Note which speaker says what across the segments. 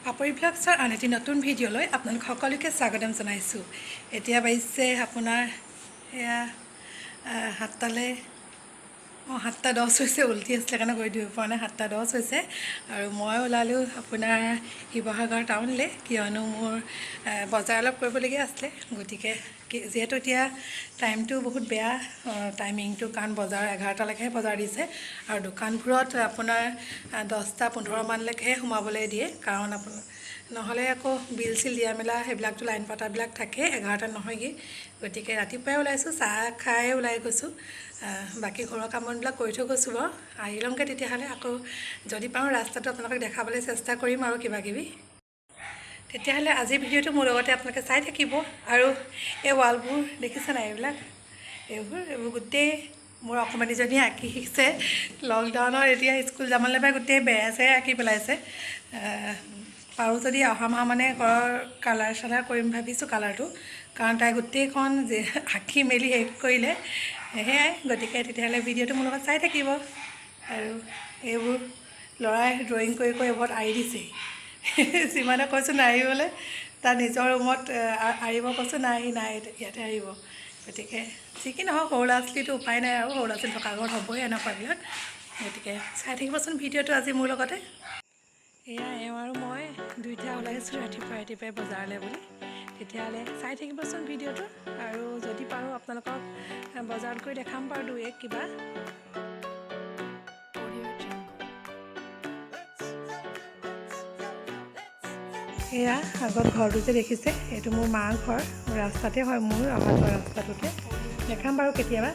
Speaker 1: পাপৰি ব্লগছৰ আন এটি নতুন ভিডিঅ'লৈ আপোনালোক সকলোকে স্বাগতম জনাইছোঁ। এতিয়া বাজিছে আপোনাৰ এয়া 7টালৈ 7:10 হৈছে, উল্টি আছিলে কাৰণে গৈ দিব পৰা নাই। 7:10 হৈছে আৰু মই ওলালোঁ আপোনাৰ শিৱসাগৰ টাউনলৈ, কিয়নো মোৰ বজাৰ অলপ কৰিবলগীয়া আছিলে। গতিকে যিহেতু এতিয়া টাইমটো বহুত বেয়া টাইমিংটো, কাৰণ বজাৰ 11টালৈকেহে বজাৰ দিছে আৰু দোকানবোৰত আপোনাৰ 10:15 মানলৈকেহে সোমাবলৈ দিয়ে, কাৰণ আপোনাৰ নহ'লে আকৌ বিল চিল দিয়া মেলা সেইবিলাকতো লাইন পতাবিলাক থাকে, 11টাত নহয়গৈ। গতিকে ৰাতিপুৱাই ওলাইছোঁ, চাহ খাই ওলাই গৈছোঁ। বাকী ঘৰৰ কামবিলাক কৰি থৈ গৈছোঁ বাৰু। আহি লওঁগৈ তেতিয়াহ'লে। আকৌ যদি পাৰোঁ ৰাস্তাটো আপোনালোকক দেখাবলৈ চেষ্টা কৰিম আৰু কিবাকিবি। তেতিয়াহ'লে আজিৰ ভিডিঅ'টো মোৰ লগতে আপোনালোকে চাই থাকিব। আৰু এই ৱালবোৰ দেখিছে নাই, এইবোৰ গোটেই মোৰ অকণমানিজনীয়ে আঁকি শিকিছে। লকডাউনত এতিয়া স্কুল যাবলৈ পাই গোটেই বেৰা আঁকি পেলাইছে। পাৰোঁ যদি অহা মাহ মানে ঘৰৰ কালাৰ চালাৰ কৰিম ভাবিছোঁ, কালাৰটো, কাৰণ তাই গোটেইখন যে আঁকি মেলি শেষ কৰিলে। সেয়াই, গতিকে তেতিয়াহ'লে ভিডিঅ'টো মোৰ লগত চাই থাকিব। আৰু এইবোৰ ল'ৰাই ড্ৰয়িং কৰি এইবোৰত আঁৰি দিছেই। যিমানে কৈছোঁ নাৰিবলৈ, তাৰ নিজৰ ৰুমত আঁৰিব কৈছোঁ, নাই ইয়াতে আঁৰিব। গতিকে যি কি নহওক, সৰু ল'ৰা ছোৱালীটো উপায় নাই আৰু, সৰু ল'ৰা ছোৱালী থকা ঘৰত হ'বই এনেকুৱাবিলাক। গতিকে চাই থাকিবচোন ভিডিঅ'টো আজি মোৰ লগতে। এয়া এওঁ আৰু মই দুইটা ওলাইছোঁ ৰাতিপুৱাই বজাৰলৈ বুলি। তেতিয়াহ'লে চাই থাকিবচোন ভিডিঅ'টো, আৰু যদি পাৰোঁ আপোনালোকক বজাৰত গৈ দেখাম বাৰু দুই এক কিবা। এয়া আগত ঘৰটো যে দেখিছে, এইটো মোৰ মাৰ ঘৰ। ৰাস্তাতে হয়, মোৰ অহা যোৱা ৰাস্তাটোতে দেখাম বাৰু কেতিয়াবা।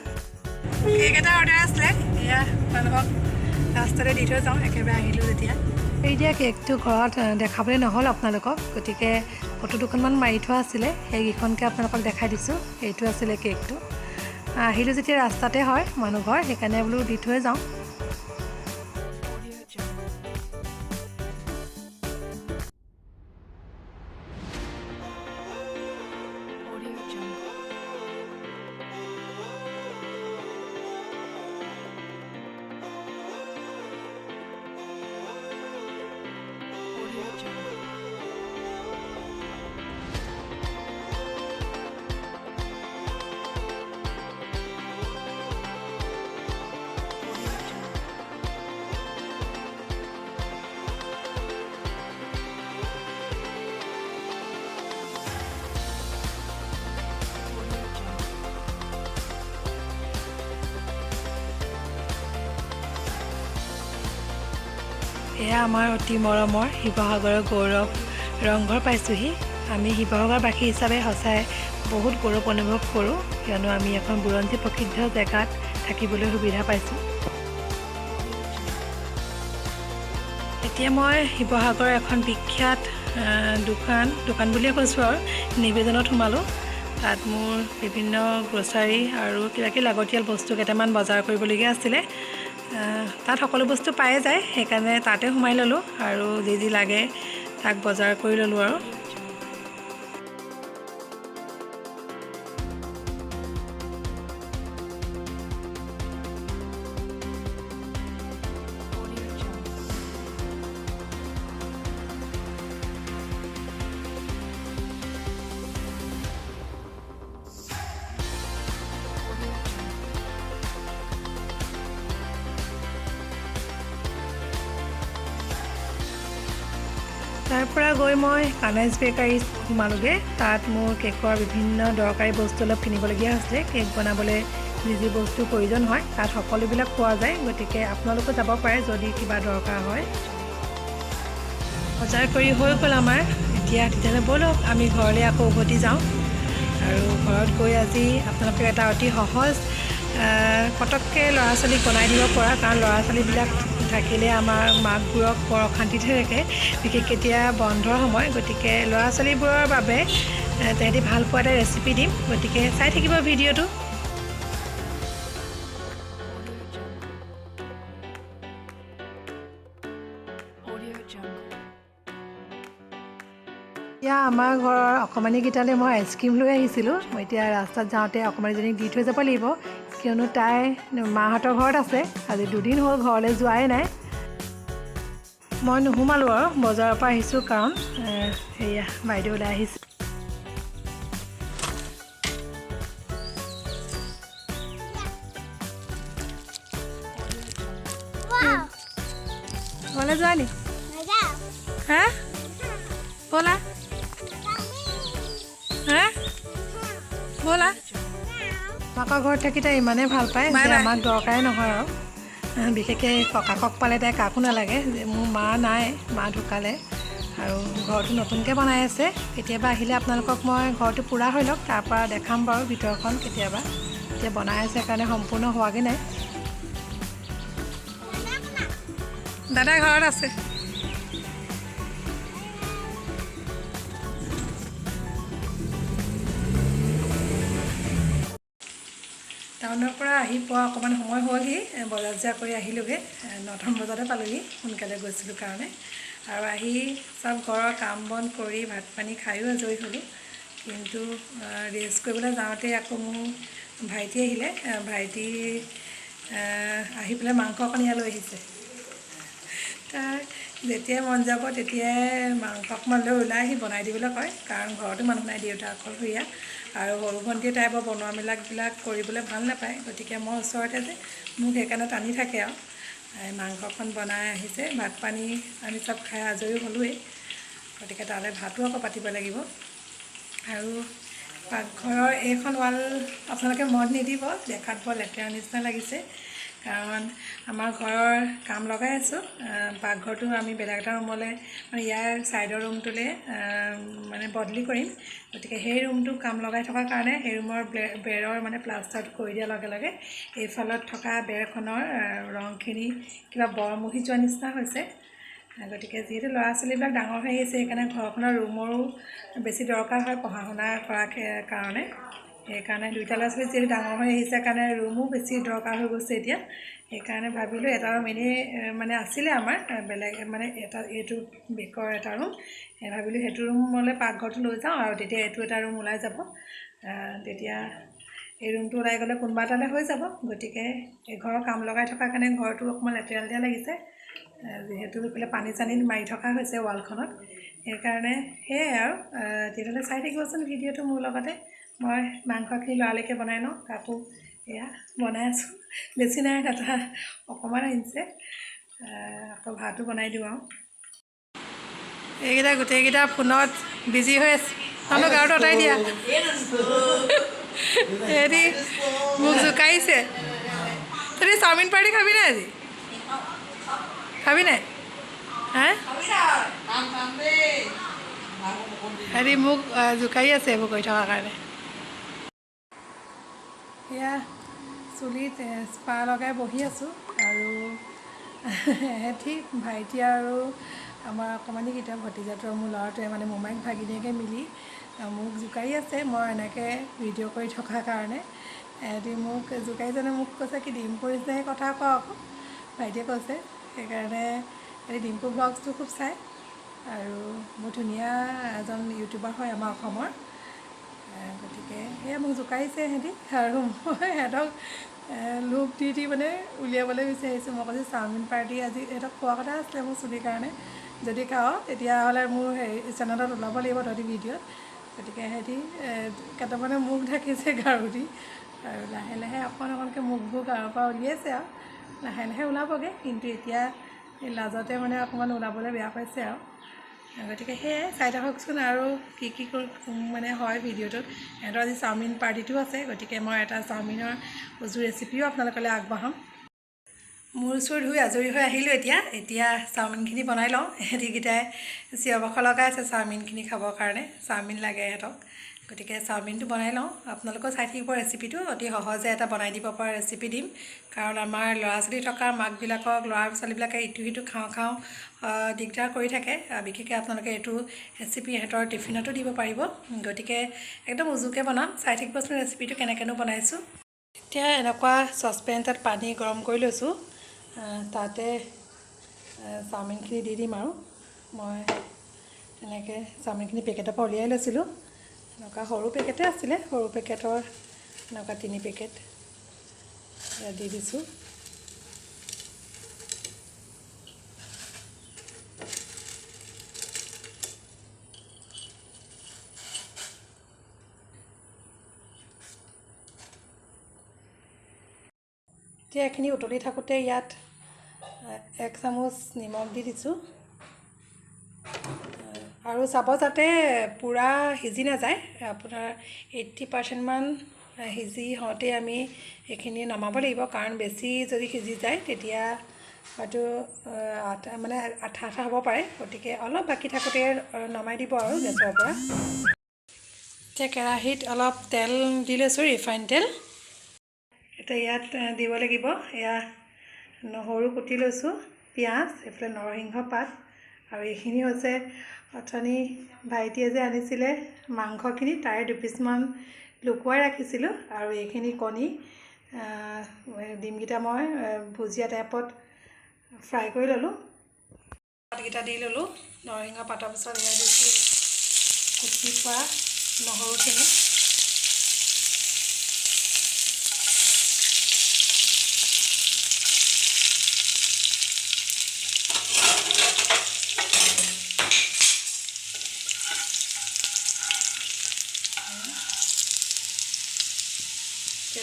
Speaker 1: কেক এটা অৰ্ডাৰ আছিলে, এয়া আপোনালোকক ৰাস্তাতে দি থৈ যাওঁ, একেবাৰে আহিলোঁ যেতিয়া। এই দিয়া কেকটো ঘৰত দেখাবলৈ নহ'ল আপোনালোকক, গতিকে ফটো দুখনমান মাৰি থোৱা আছিলে, সেইকেইখনকে আপোনালোকক দেখাই দিছোঁ। এইটো আছিলে কেকটো। আহিলোঁ যেতিয়া ৰাস্তাতে হয় মানুহ ঘৰ, সেইকাৰণে বোলো দি থৈ যাওঁ। এয়া আমাৰ অতি মৰমৰ শিৱসাগৰৰ গৌৰৱ ৰংঘৰ পাইছোঁহি। আমি শিৱসাগৰবাসী হিচাপে সঁচাই বহুত গৌৰৱ অনুভৱ কৰোঁ, কিয়নো আমি এখন বুৰঞ্জী প্ৰসিদ্ধ জেগাত থাকিবলৈ সুবিধা পাইছোঁ। এতিয়া মই শিৱসাগৰৰ এখন বিখ্যাত দোকান বুলিয়ে কৈছোঁ আৰু, নিবেদনত সোমালোঁ। তাত মোৰ বিভিন্ন গ্ৰচাৰী আৰু কিবাকিবি লাগতিয়াল বস্তু কেইটামান বজাৰ কৰিবলগীয়া আছিলে। তাত সকলো বস্তু পায়ে যায়, সেইকাৰণে তাতে সোমাই ল'লোঁ আৰু যি লাগে তাক বজাৰ কৰি ল'লোঁ আৰু। তাৰ পৰা গৈ মই কানাইজ বেকাৰীত সোমালোগৈ। তাত মোৰ কেকৰ বিভিন্ন দৰকাৰী বস্তু অলপ কিনিবলগীয়া হৈছিলে। কেক বনাবলৈ যি বস্তু প্ৰয়োজন হয় তাত সকলোবিলাক পোৱা যায়, গতিকে আপোনালোকো যাব পাৰে যদি কিবা দৰকাৰ হয়। বজাৰ কৰি হৈ গ'ল আমাৰ। এতিয়া তেতিয়াহ'লে ব'লক আমি ঘৰলৈ আকৌ উভতি যাওঁ। আৰু ঘৰত গৈ আজি আপোনালোকে এটা অতি সহজ পটককৈ ল'ৰা ছোৱালীক বনাই দিব পৰা, কাৰণ ল'ৰা ছোৱালীবিলাক থাকিলে আমাৰ মাকবোৰক বৰ অশান্তিতে থাকে, বিশেষকৈ এতিয়া বন্ধৰ সময়। গতিকে ল'ৰা ছোৱালীবোৰৰ বাবে তেহেঁতি ভাল পোৱা এটা ৰেচিপি দিম, গতিকে চাই থাকিব ভিডিঅ'টো। এতিয়া আমাৰ ঘৰৰ অকণমানিকেইটালৈ মই আইচক্ৰীম লৈ আহিছিলোঁ। মই এতিয়া ৰাস্তাত যাওঁতে অকণমানিজনীক দি থৈ যাব লাগিব, কিয়নো তাই মাহঁতৰ ঘৰত আছে। আজি 2 দিন হ'ল ঘৰলৈ যোৱাই নাই। মই নুসুমালোঁ আৰু বজাৰৰ পৰা আহিছোঁ কাৰণ সেয়া বাইদেউ ওলাই আহিছে ঘৰলৈ যোৱা নি হা ব'লা হা ব'লা মাকৰ ঘৰত থাকি তাই ইমানেই ভাল পায় যে আমাক দৰকাৰেই নহয় আৰু বিশেষকৈ ককাকক পালে তাই কাকো নালাগে যে মোৰ মা নাই মা ঢুকালে আৰু ঘৰটো নতুনকৈ বনাই আছে কেতিয়াবা আহিলে আপোনালোকক মই ঘৰটো পূৰা হৈ লওক তাৰপৰা দেখাম বাৰু ভিতৰখন কেতিয়াবা এতিয়া বনাই আছে কাৰণে সম্পূৰ্ণ হোৱাগৈ নাই দাদা ঘৰত আছে টাউনৰ পৰা আহি পোৱা অকণমান সময় হ'লহি বজাৰ বজাৰ কৰি আহিলোগৈ 9টা বজাতে পালোহি সোনকালে গৈছিলোঁ কাৰণে আৰু আহি চব ঘৰৰ কাম বন কৰি ভাত পানী খায়ো আজৰি হ'লোঁ কিন্তু ৰেষ্ট কৰিবলৈ যাওঁতে আকৌ মোৰ ভাইটি আহিলে ভাইটি আহি পেলাই মাংস অকণ ইয়ালৈ আহিছে তাৰ যেতিয়াই মন যাব তেতিয়াই মাংস অকণমান লৈ ওলাই আহি বনাই দিবলৈ কয় কাৰণ ঘৰতো মানুহ নাই দেউতা অকলশৰীয়া আৰু সৰু ভণ্টিয়ে তাই বৰ বনোৱা মেলাবিলাক কৰিবলৈ ভাল নাপায় গতিকে মই ওচৰতে যে মোক সেইকাৰণে টানি থাকে আৰু মাংসখন বনাই আহিছে ভাত পানী আমি চব খাই আজৰি হ'লোৱেই গতিকে তালৈ ভাতো আকৌ পাতিব লাগিব আৰু পাকঘৰৰ এইখন ৱাল আপোনালোকে মন নিদিব দেখাত বৰ লেতেৰা নিচিনা লাগিছে কাৰণ আমাৰ ঘৰৰ কাম লগাই আছোঁ পাকঘৰটো আমি বেলেগ এটা ৰুমলৈ মানে ইয়াৰ ছাইডৰ ৰুমটোলৈ মানে বদলি কৰিম গতিকে সেই ৰুমটো কাম লগাই থকাৰ কাৰণে সেই ৰুমৰ বেৰৰ মানে প্লাষ্টাৰটো কৰি দিয়াৰ লগে লগে এইফালত থকা বেৰখনৰ ৰংখিনি কিবা বৰ মহি যোৱা নিচিনা হৈছে গতিকে যিহেতু ল'ৰা ছোৱালীবিলাক ডাঙৰ হৈ আহিছে সেইকাৰণে ঘৰখনৰ ৰুমৰো বেছি দৰকাৰ হয় পঢ়া শুনা কৰাৰ কাৰণে সেইকাৰণে দুইটা ল'ৰা ছোৱালী যিহেতু ডাঙৰ হৈ আহিছে কাৰণে ৰুমো বেছি দৰকাৰ হৈ গৈছে এতিয়া সেইকাৰণে ভাবিলোঁ এটা ৰুম এনেই মানে আছিলে আমাৰ বেলেগ মানে এটা এইটো বেকৰ এটা ৰুম ভাবিলোঁ সেইটো ৰুমলৈ পাকঘৰটো লৈ যাওঁ আৰু তেতিয়া এইটো এটা ৰুম ওলাই যাব তেতিয়া এই ৰুমটো ওলাই গ'লে কোনোবা এটালৈ হৈ যাব গতিকে এই ঘৰৰ কাম লগাই থকাৰ কাৰণে ঘৰটো অকণমান লেতেৰা লেতেৰা লাগিছে যিহেতু এইফালে পানী চানী মাৰি থকা হৈছে ৱালখনত সেইকাৰণে সেয়াই আৰু তেতিয়াহ'লে চাই থাকিবচোন ভিডিঅ'টো মোৰ লগতে মই মাংসখিনি লৰালৰিকৈ বনাই লওঁ তাকো এয়া বনাই আছোঁ বেছি নাই দাদা অকণমান আহিছে আকৌ ভাতো বনাই দিওঁ আৰু এইকেইটা গোটেইকেইটা ফোনত বিজি হৈ আছে তহঁতক গাঁৱত অঁতাই দিয়া হেৰি মোক জোকাইছে তহঁতি চাওমিন পাৰ্টি খাবি নাই আজি খাবি নাই হা হেৰি মোক জোকাৰি আছে এইবোৰ কৰি থকাৰ কাৰণে এয়া চুলিত স্পা লগাই বহি আছোঁ আৰু এহেঁতি ভাইটি আৰু আমাৰ অকণমানিকেইটা ভতিজাটোৰ মোৰ ল'ৰাটোৱে মানে মোমাইক ভাগিনীয়েকে মিলি মোক জোকাৰি আছে মই এনেকৈ ভিডিঅ' কৰি থকাৰ কাৰণে এহেঁতি মোক জোকাৰিজনে মোক কৈছে কি ডিম্পুৰ নিচিনাকৈ কথা কওঁ আকৌ ভাইটিয়ে কৈছে সেইকাৰণে এই ডিম্পু ব্লগছটো খুব চায় আৰু বহুত ধুনীয়া এজন ইউটিউবাৰ হয় আমাৰ অসমৰ গতিকে সেয়া মোক জোকাৰিছে সিহঁতি আৰু মই সিহঁতক লোভ দি মানে উলিয়াবলৈ বিচাৰিছোঁ মই কৈছোঁ চাওমিন পাৰ্টি আজি সিহঁতক খোৱা কথা আছিলে মোৰ চুলিৰ কাৰণে যদি খাওঁ তেতিয়াহ'লে মোৰ হেৰি চেনেলত ওলাব লাগিব তহঁতি ভিডিঅ'ত গতিকে সিহঁতি কেইটামানে মুখ ঢাকিছে গাৰু দি আৰু লাহে লাহে অকণ অকণকৈ মুখবোৰ গাৰুৰ পৰা উলিয়াইছে আৰু লাহে লাহে ওলাবগৈ কিন্তু এতিয়া এই লাজতে মানে অকণমান ওলাবলৈ বেয়া পাইছে আৰু গতিকে সেয়াই চাই থাককচোন আৰু কি কি মানে হয় ভিডিঅ'টোত সিহঁতৰ আজি চাওমিন পাৰ্টিটো আছে গতিকে মই এটা চাওমিনৰ উজু ৰেচিপিও আপোনালোকলৈ আগবঢ়াম মূৰ চুৰ ধুই আজৰি হৈ আহিলোঁ এতিয়া চাওমিনখিনি বনাই লওঁ এহেঁতিকেইটাই চিঞৰ বাখৰ লগাই আছে চাওমিনখিনি খাবৰ কাৰণে চাওমিন লাগে ইহঁতক গতিকে চাওমিনটো বনাই লওঁ আপোনালোকেও চাই থাকিব ৰেচিপিটো অতি সহজে এটা বনাই দিব পৰা ৰেচিপি দিম কাৰণ আমাৰ ল'ৰা ছোৱালী থকা মাকবিলাকক ল'ৰা ছোৱালীবিলাকে ইটো সিটো খাওঁ দিগদাৰ কৰি থাকে বিশেষকৈ আপোনালোকে এইটো ৰেচিপি ইহঁতৰ টিফিনতো দিব পাৰিব গতিকে একদম উজুকৈ বনাম চাই থাকিবচোন ৰেচিপিটো কেনেকৈনো বনাইছোঁ এতিয়া এনেকুৱা চচপেন এটাত পানী গৰম কৰি লৈছোঁ তাতে চাওমিনখিনি দি দিম আৰু মই এনেকৈ চাওমিনখিনি পেকেটৰ পৰা উলিয়াই লৈছিলোঁ এনেকুৱা সৰু পেকেটে আছিলে সৰু পেকেটৰ এনেকুৱা 3 পেকেট দি দিছোঁ এতিয়া এইখিনি উতলি থাকোঁতে ইয়াত 1 চামুচ নিমখ দি দিছোঁ আৰু চাব যাতে পূৰা সিজি নাযায় আপোনাৰ 80% মান সিজি হওঁতে আমি এইখিনি নমাব লাগিব কাৰণ বেছি যদি সিজি যায় তেতিয়া হয়তো মানে আঠা আঠা হ'ব পাৰে গতিকে অলপ বাকী থাকোঁতে নমাই দিব আৰু গেছৰ পৰা এতিয়া কেৰাহীত অলপ তেল দি লৈছোঁ ৰিফাইন তেল এতিয়া ইয়াত দিব লাগিব এয়া নহৰু কুটি লৈছোঁ পিঁয়াজ এইফালে নৰসিংহ পাত আৰু এইখিনি হৈছে অথনি ভাইটিয়ে যে আনিছিলে মাংসখিনি তাৰে 2 পিচমান লুকুৱাই ৰাখিছিলোঁ আৰু এইখিনি কণী ডিমকেইটা মই ভুজিয়া টাইপত ফ্ৰাই কৰি ল'লোঁ পাতকেইটা দি ল'লোঁ নৰসিংহ পাতৰ পিছত এয়া দিছোঁ কুটি থোৱা নহৰুখিনি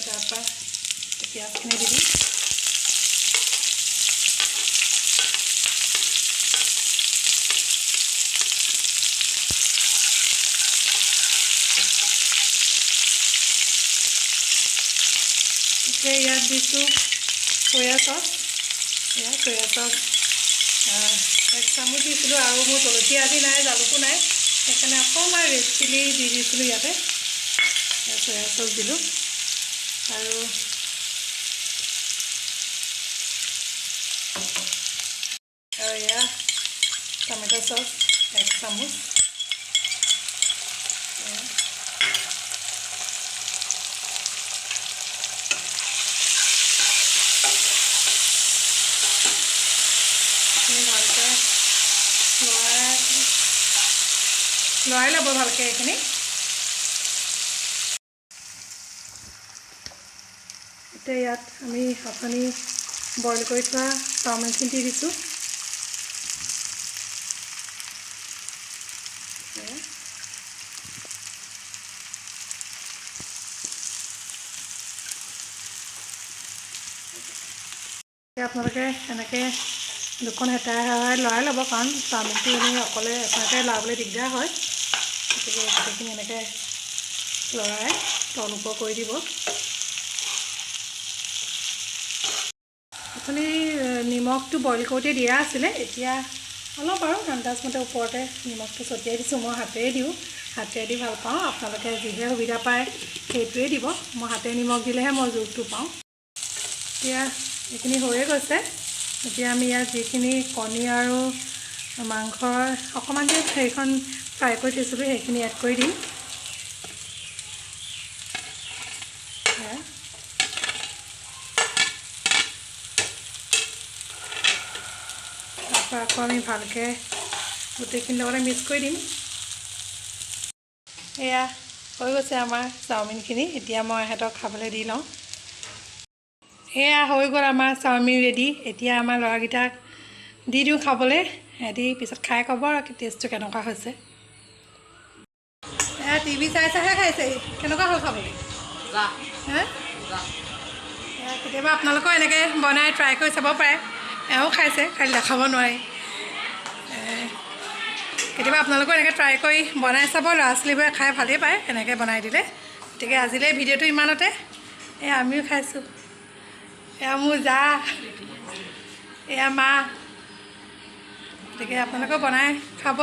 Speaker 1: তাৰপৰা পিঁয়াজখিনি দি দিম এতিয়া ইয়াত দিছোঁ চয়া চচ এয়া চয়া চচ 1 চামুচ দিছিলোঁ আৰু মোৰ জলকীয়া আজি নাই জালুকো নাই সেইকাৰণে অকণমান ৰেড চিলি দি দিছিলোঁ ইয়াতে চয়া চচ দিলোঁ আৰু এয়া টমেটো চচ 1 চামুচ ভালকৈ লৰাই ল'ব ভালকৈ এইখিনি এতিয়া ইয়াত আমি অথনি বইল কৰি থোৱা চাওমিনখিনি দি দিছোঁ আপোনালোকে এনেকৈ দুখন হেতাই লৰাই ল'ব কাৰণ চাওমিনটো এনেই অকলে এখনতে লৰাবলৈ দিগদাৰ হয় গতিকে গোটেইখিনি এনেকৈ লৰাই তল ওপৰ কৰি দিব আপুনি নিমখটো বইল কৰোঁতে দিয়া আছিলে এতিয়া অলপ আৰু আন্দাজমতে ওপৰতে নিমখটো ছটিয়াই দিছোঁ মই হাতেৰে দিওঁ হাতেৰে দি ভাল পাওঁ আপোনালোকে যিহে সুবিধা পায় সেইটোৱে দিব মই হাতেৰে নিমখ দিলেহে মই জোখটো পাওঁ এতিয়া এইখিনি হৈয়ে গৈছে এতিয়া আমি ইয়াত যিখিনি কণী আৰু মাংসৰ অকণমান যে সেইখন ফ্ৰাই কৰি থৈছিলোঁ সেইখিনি এড কৰি দিম তাৰপৰা আকৌ আমি ভালকৈ গোটেইখিনিৰ লগতে মিক্স কৰি দিম এয়া হৈ গৈছে আমাৰ চাওমিনখিনি এতিয়া মই ইহঁতক খাবলৈ দি লওঁ এয়া হৈ গ'ল আমাৰ চাওমিন ৰেডি এতিয়া আমাৰ ল'ৰাকেইটাক দি দিওঁ খাবলৈ সিহঁতি পিছত খাই ক'ব আৰু টেষ্টটো কেনেকুৱা হৈছে এয়া টিভি চাই চাইহে খাইছে কেনেকুৱা হ'ল খাবলৈ কেতিয়াবা আপোনালোকেও এনেকৈ বনাই ট্ৰাই কৰি চাব পাৰে এওঁ খাইছে খালি দেখাব নোৱাৰি কেতিয়াবা আপোনালোকেও এনেকৈ ট্ৰাই কৰি বনাই চাব ল'ৰা ছোৱালীবোৰে খাই ভালেই পায় এনেকৈ বনাই দিলে গতিকে আজিলৈ ভিডিঅ'টো ইমানতে আমিও খাইছোঁ এয়া মোৰ জা এয়া মা গতিকে আপোনালোকেও বনাই খাব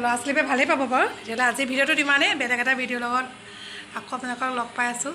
Speaker 1: ল'ৰা ছোৱালীবোৰে ভালেই পাব বাৰু তেতিয়াহ'লে আজিৰ ভিডিঅ'টোত ইমানেই বেলেগ এটা ভিডিঅ'ৰ লগত আকৌ আপোনালোকক লগ পাই আছোঁ